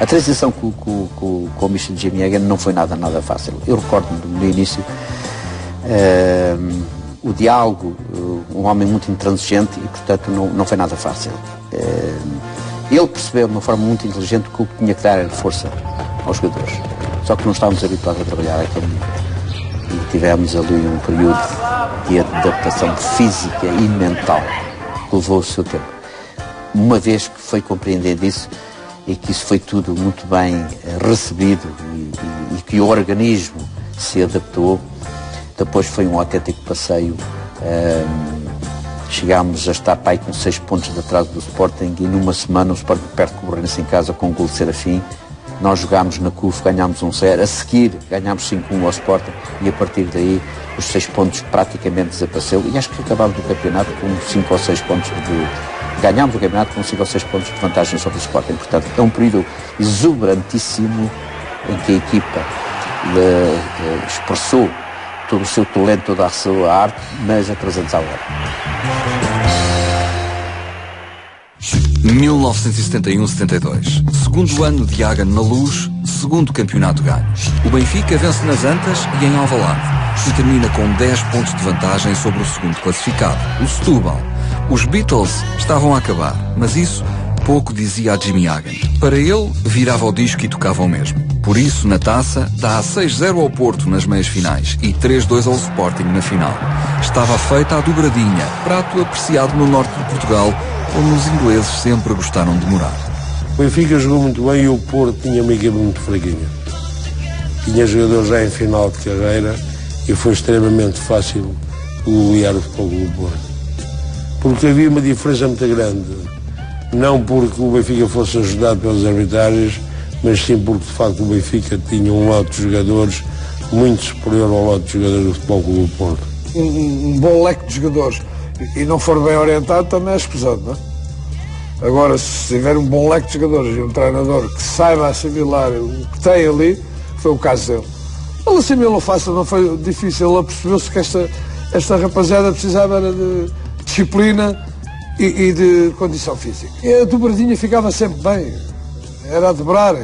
A transição com o Mr. Jimmy Hagan não foi nada fácil. Eu recordo-me no início o diálogo, um homem muito intransigente e, portanto, não foi nada fácil. Ele percebeu de uma forma muito inteligente que o que tinha que dar era força aos jogadores. Só que não estávamos habituados a trabalhar aquele nível. E tivemos ali um período de adaptação física e mental que levou o seu tempo. Uma vez que foi compreendendo isso e que isso foi tudo muito bem recebido e que o organismo se adaptou, depois foi um autêntico passeio. Chegámos a estar para aí com 6 pontos de atraso do Sporting e numa semana o Sporting perde com o Belenenses em casa com o gol de Serafim. Nós jogámos na CUF, ganhámos 1-0, a seguir ganhámos 5-1 ao Sporting e a partir daí os 6 pontos praticamente desapareceu e acho que acabámos o campeonato com 5 ou 6 pontos ganhámos o campeonato com 5 ou 6 pontos de vantagem sobre o Sporting. Portanto, é um período exuberantíssimo em que a equipa expressou todo o seu talento, toda a sua arte, mas atrasando-se à hora. 1971-72, segundo ano de Hagan na Luz, segundo campeonato ganho. O Benfica vence nas Antas e em Alvalade e termina com 10 pontos de vantagem sobre o segundo classificado, o Setúbal. Os Beatles estavam a acabar, mas isso pouco dizia a Jimmy Hagan. Para ele, virava o disco e tocava o mesmo. Por isso, na taça, dá 6-0 ao Porto nas meias finais e 3-2 ao Sporting na final. Estava feita a dobradinha, prato apreciado no norte de Portugal, onde os ingleses sempre gostaram de morar. O Benfica jogou muito bem e o Porto tinha uma equipa muito fraquinha. Tinha jogadores já em final de carreira e foi extremamente fácil golear o Futebol Clube do Porto. Porque havia uma diferença muito grande. Não porque o Benfica fosse ajudado pelos arbitrários, mas sim porque de facto o Benfica tinha um lote de jogadores muito superior ao lote de jogadores do Futebol Clube do Porto. Um bom leque de jogadores e não for bem orientado também é escusado, não é? Agora, se tiver um bom leque de jogadores e um treinador que saiba assimilar o que tem ali, foi o caso dele. Ele assimilou fácil, não foi difícil. Ele percebeu-se que esta rapaziada precisava era de disciplina e de condição física. E a dobradinha ficava sempre bem, era a dobrar.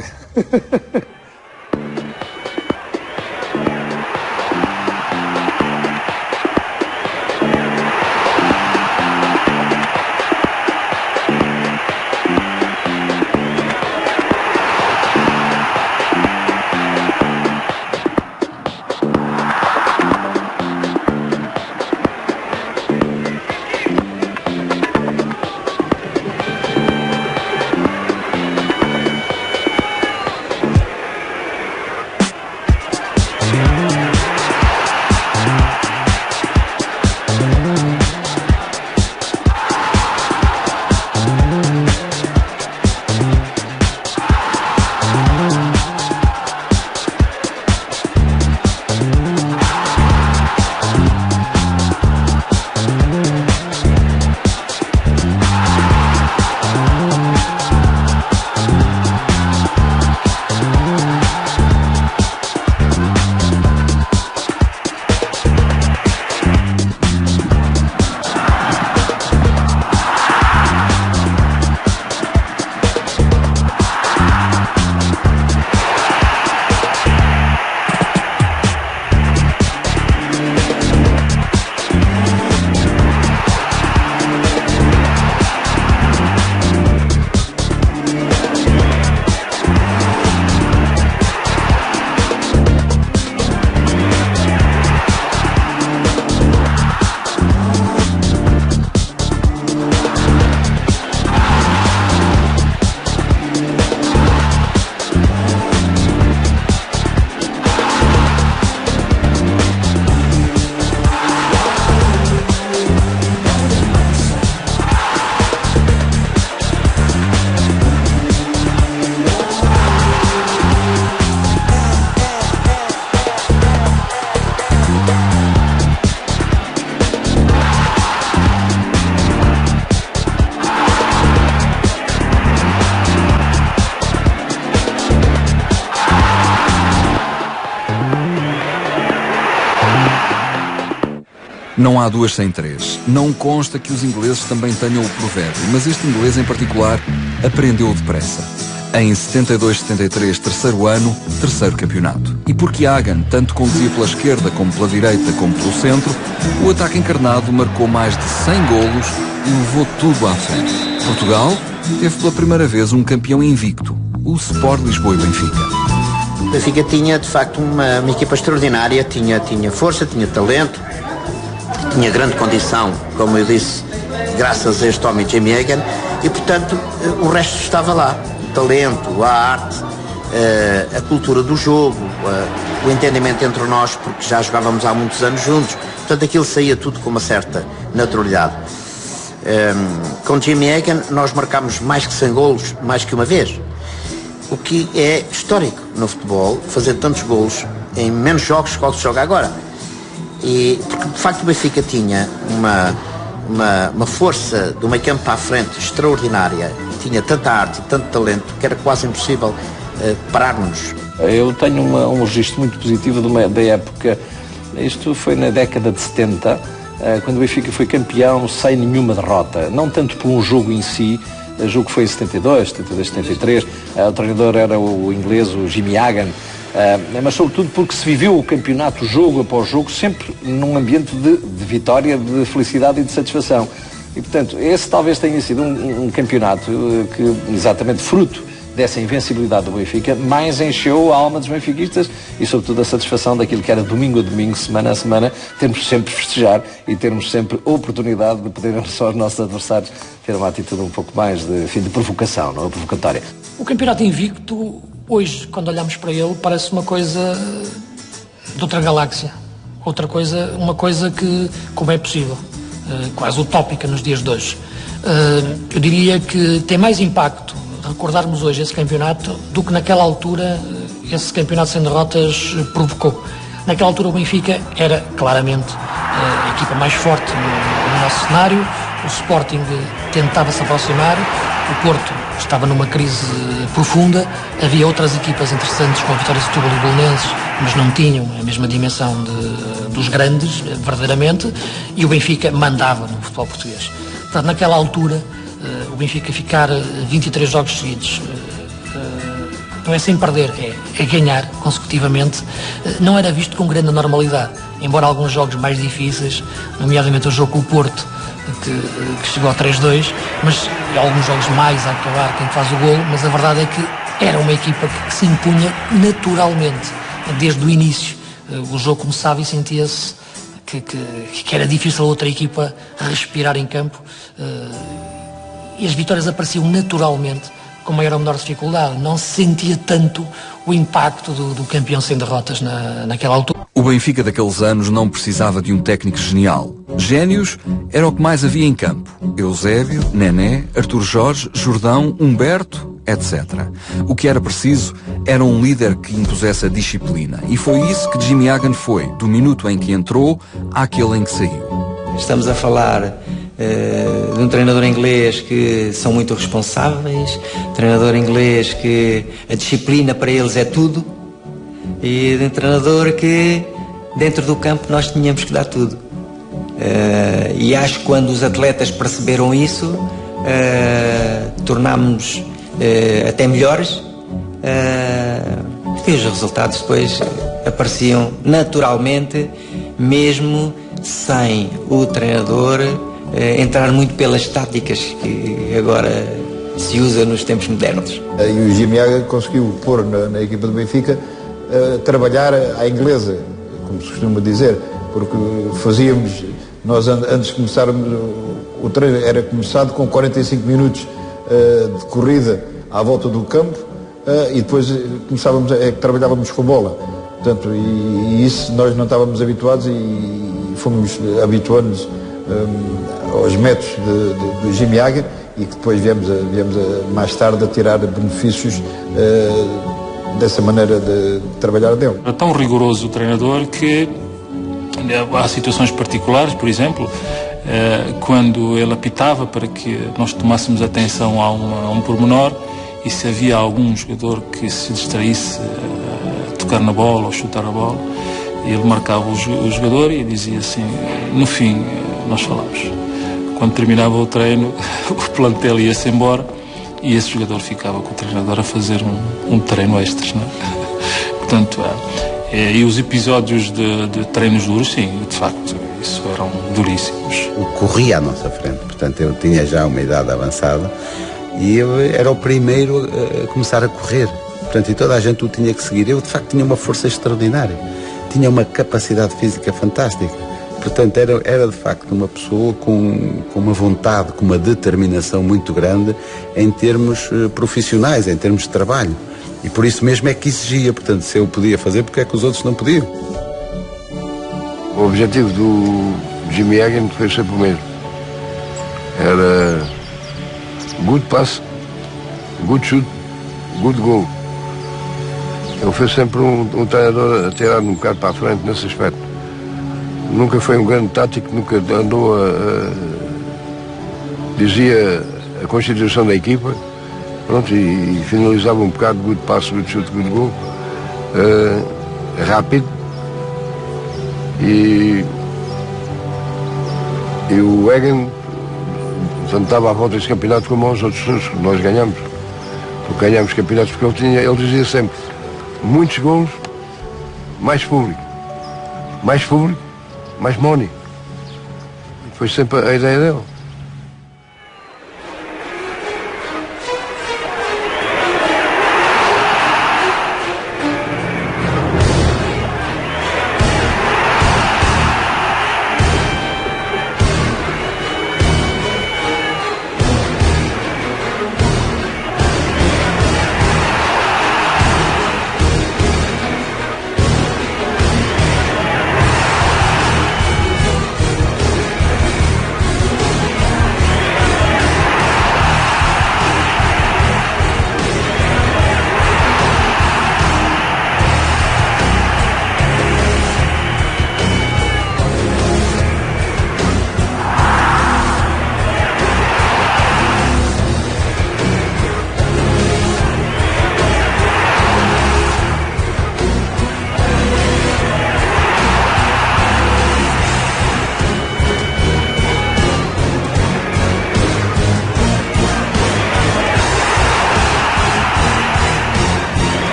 Não há duas sem três. Não consta que os ingleses também tenham o provérbio, mas este inglês em particular aprendeu depressa. Em 72-73, terceiro ano, terceiro campeonato. E porque Hagen tanto conduzia pela esquerda como pela direita como pelo centro, o ataque encarnado marcou mais de 100 golos e levou tudo à frente. Portugal teve pela primeira vez um campeão invicto, o Sport Lisboa e Benfica. O Benfica tinha, de facto, uma equipa extraordinária, tinha força, tinha talento, tinha grande condição, como eu disse, graças a este homem, Jamie Hagan, e, portanto, o resto estava lá. O talento, a arte, a cultura do jogo, o entendimento entre nós, porque já jogávamos há muitos anos juntos. Portanto, aquilo saía tudo com uma certa naturalidade. Com Jamie Hagan, nós marcámos mais que 100 golos, mais que uma vez. O que é histórico no futebol, fazer tantos golos em menos jogos que se joga agora. E, porque, de facto, o Benfica tinha uma força do meio campo para a frente extraordinária, tinha tanta arte, tanto talento, que era quase impossível parar-nos. Eu tenho um registro muito positivo da época, isto foi na década de 70, quando o Benfica foi campeão sem nenhuma derrota, não tanto por um jogo em si, o jogo foi em 72, 73, o treinador era o inglês, o Jamie Hagan, mas sobretudo porque se viveu o campeonato jogo após jogo sempre num ambiente de vitória, de felicidade e de satisfação. E portanto, esse talvez tenha sido um campeonato que, exatamente fruto dessa invencibilidade do Benfica, mais encheu a alma dos benfiquistas e sobretudo a satisfação daquilo que era domingo a domingo, semana a semana, termos sempre festejar e termos sempre a oportunidade de poder só os nossos adversários ter uma atitude um pouco mais de provocação, não é? Provocatória. O campeonato invicto, hoje, quando olhamos para ele, parece uma coisa de outra galáxia. Uma coisa que, como é possível, quase utópica nos dias de hoje. Eu diria que tem mais impacto recordarmos hoje esse campeonato do que naquela altura esse campeonato sem derrotas provocou. Naquela altura o Benfica era claramente a equipa mais forte no nosso cenário, o Sporting tentava se aproximar, o Porto estava numa crise profunda, havia outras equipas interessantes com a Vitória de Setúbal e Belenenses, mas não tinham a mesma dimensão dos grandes, verdadeiramente, e o Benfica mandava no futebol português. Portanto, naquela altura, o Benfica ficar 23 jogos seguidos, não é sem perder, é ganhar consecutivamente, não era visto com grande normalidade, embora alguns jogos mais difíceis, nomeadamente o jogo com o Porto, que chegou a 3-2, mas alguns jogos mais a acabar quem faz o golo, mas a verdade é que era uma equipa que se impunha naturalmente, desde o início. O jogo começava e sentia-se que era difícil a outra equipa respirar em campo, e as vitórias apareciam naturalmente, com maior ou menor dificuldade. Não se sentia tanto o impacto do campeão sem derrotas naquela altura. O Benfica daqueles anos não precisava de um técnico genial. Génios era o que mais havia em campo. Eusébio, Nené, Artur Jorge, Jordão, Humberto, etc. O que era preciso era um líder que impusesse a disciplina. E foi isso que Jamie Hagan foi, do minuto em que entrou àquele em que saiu. Estamos a falar de um treinador inglês que são muito responsáveis, treinador inglês que a disciplina para eles é tudo, e de um treinador que dentro do campo nós tínhamos que dar tudo. E acho que quando os atletas perceberam isso, tornámos-nos até melhores, e os resultados depois apareciam naturalmente, mesmo sem o treinador entrar muito pelas táticas que agora se usa nos tempos modernos. E o Jamie Hagan conseguiu pôr na equipa do Benfica trabalhar à inglesa, como se costuma dizer, porque nós antes de começarmos, o treino era começado com 45 minutos de corrida à volta do campo, e depois trabalhávamos com bola. Portanto, e isso nós não estávamos habituados e fomos habituando-nos aos métodos de Jamie Hagan, e que depois viemos mais tarde a tirar benefícios dessa maneira de trabalhar dele. É tão rigoroso o treinador que há situações particulares, por exemplo, quando ele apitava para que nós tomássemos atenção a um pormenor, e se havia algum jogador que se distraísse a tocar na bola ou chutar a bola, ele marcava o jogador e dizia assim, no fim nós falamos. Quando terminava o treino, o plantel ia-se embora e esse jogador ficava com o treinador a fazer um treino extras, não é? Portanto, e os episódios de treinos duros, sim, de facto, isso eram duríssimos. Corria à nossa frente, portanto eu tinha já uma idade avançada e eu era o primeiro a começar a correr, portanto, e toda a gente o tinha que seguir. Eu de facto tinha uma força extraordinária, tinha uma capacidade física fantástica, portanto era de facto uma pessoa com uma vontade, com uma determinação muito grande em termos profissionais, em termos de trabalho. E por isso mesmo é que exigia, portanto, se eu podia fazer, porque é que os outros não podiam? O objetivo do Jimmy Hagan foi sempre o mesmo. Era good pass, good shoot, good goal. Ele foi sempre um treinador a tirar um bocado para a frente nesse aspecto. Nunca foi um grande tático, nunca andou dizia a constituição da equipa. Pronto, e finalizava um bocado good pass, good shoot, good goal, rápido, e o Hagan tanto estava à volta desse campeonato como aos outros todos que nós ganhamos, porque ganhamos campeonatos porque ele dizia sempre muitos golos, mais público, mais money, foi sempre a ideia dele.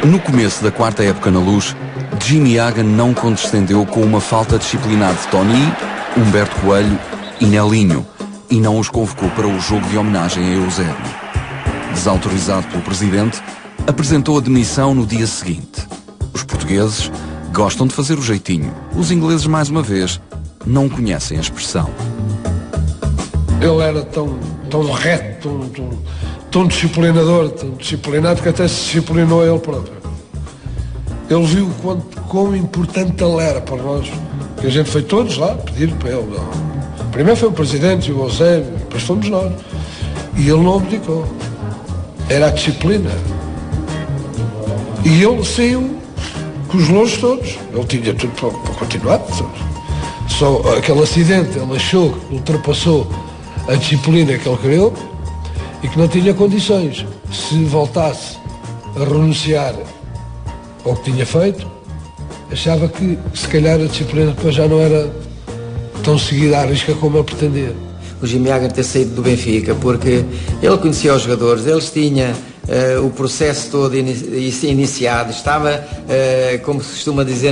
No começo da quarta época na Luz, Jimmy Hagan não condescendeu com uma falta disciplinar de Tony, Humberto Coelho e Nelinho, e não os convocou para o jogo de homenagem a Eusébio. Desautorizado pelo presidente, apresentou a demissão no dia seguinte. Os portugueses gostam de fazer o jeitinho. Os ingleses, mais uma vez, não conhecem a expressão. Ele era tão reto, tão disciplinador, tão disciplinado que até se disciplinou ele próprio. Ele viu quão importante ele era para nós, que a gente foi todos lá pedir para ele. Primeiro foi o presidente e o Eusébio, depois fomos nós. E ele não abdicou. Era a disciplina. E ele saiu com os louros todos. Ele tinha tudo para continuar. Só aquele acidente, ele achou que ultrapassou a disciplina que ele criou e que não tinha condições. Se voltasse a renunciar ao que tinha feito, achava que se calhar a disciplina depois já não era tão seguida à risca como ele pretendia. O Jimmy Hagan ter saído do Benfica porque ele conhecia os jogadores, eles tinham o processo todo iniciado, estava, como se costuma dizer, no